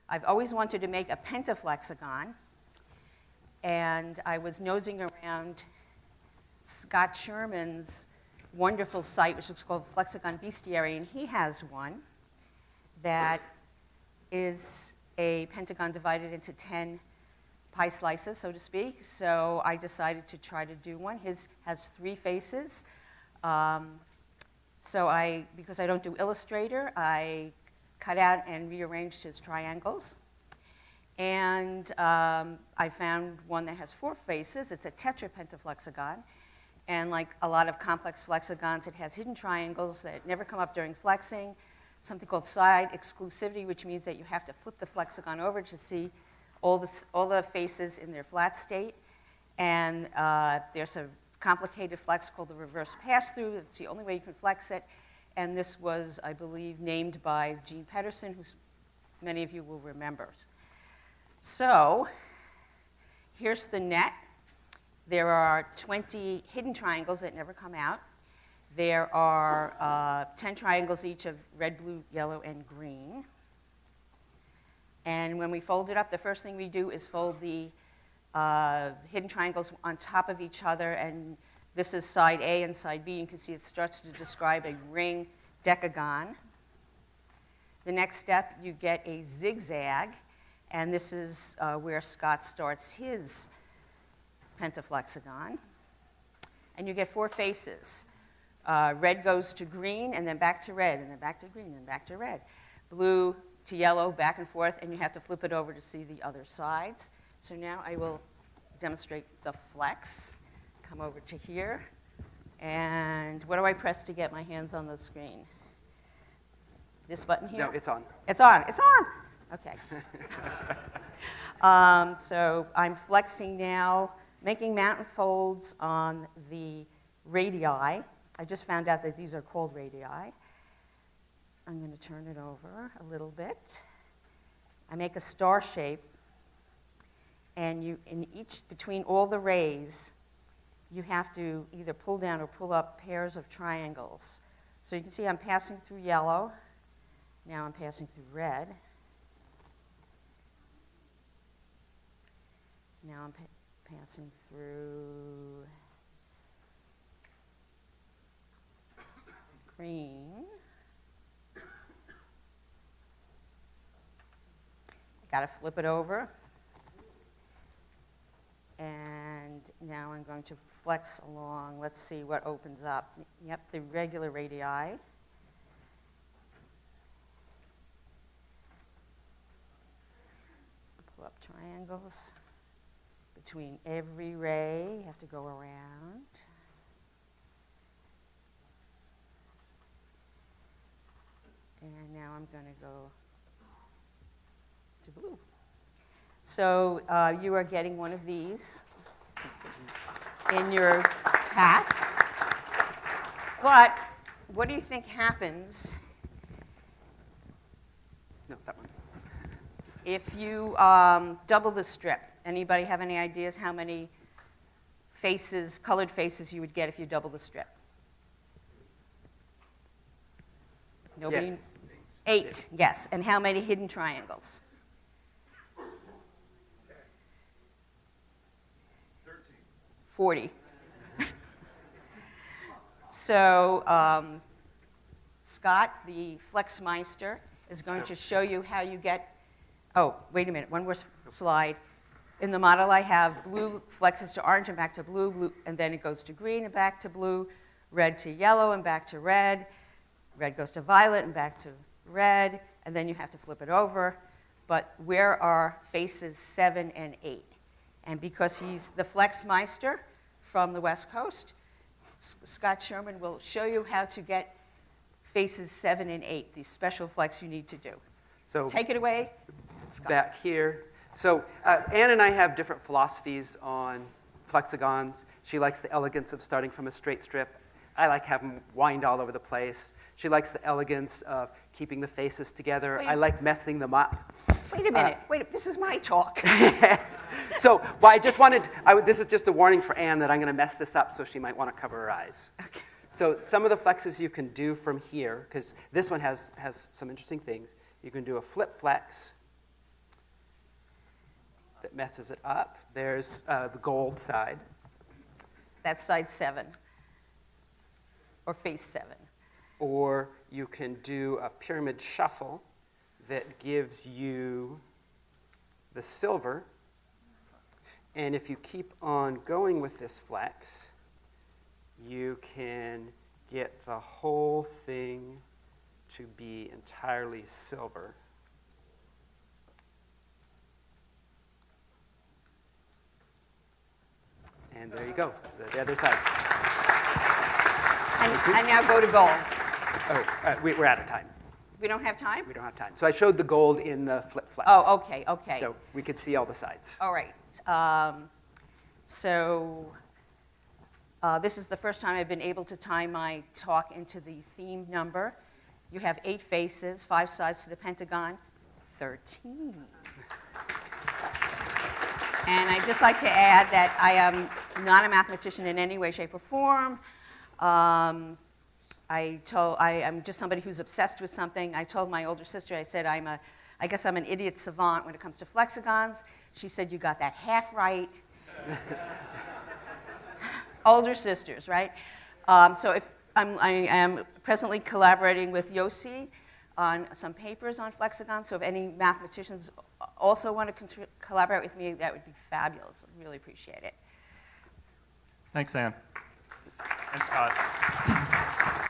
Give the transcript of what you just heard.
I've always wanted to make a pentaflexagon, and I was nosing around Scott Sherman's wonderful site, which is called Lexicon Bestiary, and he has one that is a pentagon divided into 10 pie slices, so to speak. So I decided to try to do one. His has 3 faces. Because I don't do Illustrator, I cut out and rearranged his triangles. And I found one that has 4 faces. It's a tetrapentaflexagon. And like a lot of complex flexagons, it has hidden triangles that never come up during flexing, something called side exclusivity, which means that you have to flip the flexagon over to see all the faces in their flat state. And there's a complicated flex called the reverse pass-through. It's the only way you can flex it. And this was, I believe, named by Gene Pedersen, who many of you will remember. So here's the net. There are 20 hidden triangles that never come out. There are 10 triangles each of red, blue, yellow, and green. And when we fold it up, the first thing we do is fold the hidden triangles on top of each other, and this is side A and side B. You can see it starts to describe a ring decagon. The next step, you get a zigzag, and this is where Scott starts his pentaflexagon. And you get 4 faces. Red goes to green, and then back to red, and then back to green, and back to red. Blue to yellow, back and forth, and you have to flip it over to see the other sides. So now I will demonstrate the flex. Come over to here. And what do I press to get my hands on the screen? This button here? No, it's on. It's on. It's on. Okay. So I'm flexing now, making mountain folds on the radii. I just found out that these are called radii. I'm going to turn it over a little bit. I make a star shape, and between all the rays, you have to either pull down or pull up pairs of triangles. So you can see I'm passing through yellow. Now I'm passing through red. Now I'm passing through green. Got to flip it over. And now I'm going to flex along. Let's see what opens up. Yep, the regular radii. Pull up triangles. Between every ray, you have to go around. And now I'm going to go to blue. So you are getting one of these in your pack. But what do you think happens if you double the strip? Anybody have any ideas how many faces, colored faces, you would get if you double the strip? Nobody? Yes. 8, yes. And how many hidden triangles? 40. So Scott, the Flexmeister, is going to show you how you get, oh, wait a minute, one more slide. In the model I have blue flexes to orange and back to blue, blue, and then it goes to green and back to blue, red to yellow and back to red, red goes to violet and back to red, and then you have to flip it over. But where are faces 7 and 8? And because he's the Flexmeister from the West Coast, Scott Sherman will show you how to get faces 7 and 8, these special flex you need to do. So take it away, Scott. Back here. So Anne and I have different philosophies on flexagons. She likes the elegance of starting from a straight strip. I like having them wind all over the place. She likes the elegance of keeping the faces together. I like messing them up. Wait a minute. This is my talk. So, well, I just wanted, this is just a warning for Anne that I'm going to mess this up, so she might want to cover her eyes. Okay. So some of the flexes you can do from here, because this one has some interesting things. You can do a flip flex that messes it up. There's the gold side. That's side 7, or face 7. Or you can do a pyramid shuffle that gives you the silver. And if you keep on going with this flex, you can get the whole thing to be entirely silver. And there you go, the other sides. And now go to gold. Oh, we're out of time. We don't have time? We don't have time. So I showed the gold in the flip flex. Oh, okay, okay. So we could see all the sides. All right. This is the first time I've been able to tie my talk into the theme number. You have 8 faces, 5 sides to the pentagon, 13. And I'd just like to add that I am not a mathematician in any way, shape, or form. I'm just somebody who's obsessed with something. I told my older sister, I said, I guess I'm an idiot savant when it comes to flexagons. She said, you got that half right. Older sisters, right? So if I am presently collaborating with Yossi on some papers on flexagons. So if any mathematicians also want to collaborate with me, that would be fabulous. I really appreciate it. Thanks, Anne. And Scott.